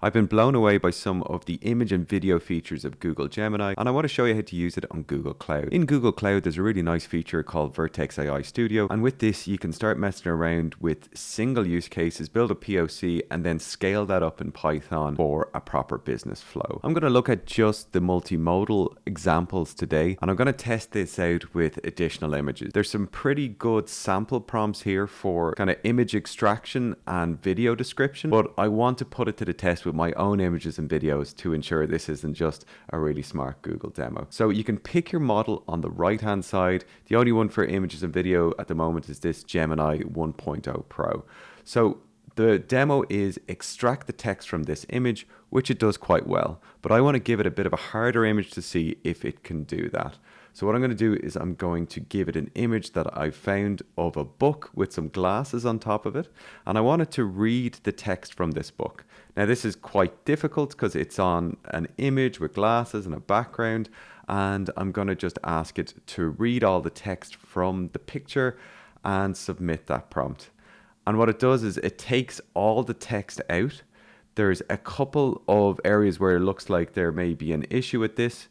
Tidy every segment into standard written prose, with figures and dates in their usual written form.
I've been blown away by some of the image and video features of Google Gemini, and I want to show you how to use it on Google Cloud. In Google Cloud, there's a really nice feature called Vertex AI Studio, and with this, you can start messing around with single use cases, build a POC, and then scale that up in Python for a proper business flow. I'm going to look at just the multimodal examples today, and I'm going to test this out with additional images. There's some pretty good sample prompts here for kind of image extraction and video description, but I want to put it to the test with my own images and videos to ensure this isn't just a really smart Google demo. So you can pick your model on the right hand side. The only one for images and video at the moment is this Gemini 1.0 Pro. So the demo is extract the text from this image, which it does quite well, but I want to give it a bit of a harder image to see if it can do that. So what I'm going to do is I'm going to give it an image that I found of a book with some glasses on top of it, and I want it to read the text from this book. Now this is quite difficult because it's on an image with glasses and a background, and I'm going to just ask it to read all the text from the picture and submit that prompt. And what it does is it takes all the text out. There's a couple of areas where it looks like there may be an issue with this,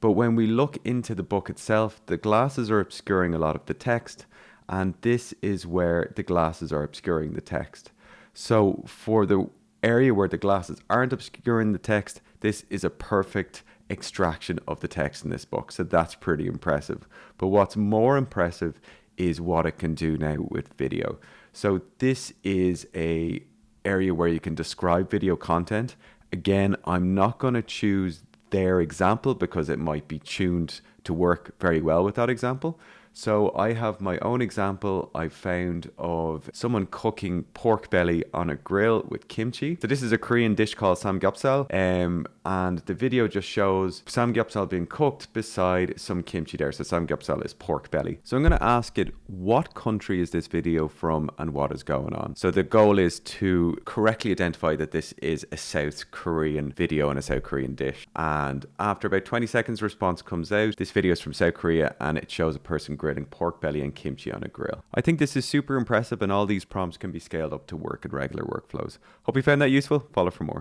but when we look into the book itself, the glasses are obscuring a lot of the text, and this is where the glasses are obscuring the text. So for the area where the glasses aren't obscuring the text, this is a perfect extraction of the text in this book. So that's pretty impressive. But what's more impressive is what it can do now with video. So this is an area where you can describe video content. Again, I'm not going to choose their example because it might be tuned to work very well with that example. So I have my own example I found of someone cooking pork belly on a grill with kimchi. So this is a Korean dish called samgyeopsal, and the video just shows samgyeopsal being cooked beside some kimchi there. So samgyeopsal is pork belly. So I'm going to ask it, what country is this video from and what is going on? So the goal is to correctly identify that this is a South Korean video and a South Korean dish. And after about 20 seconds, response comes out. This video is from South Korea and it shows a person grilling pork belly and kimchi on a grill. I think this is super impressive, and all these prompts can be scaled up to work in regular workflows. Hope you found that useful. Follow for more.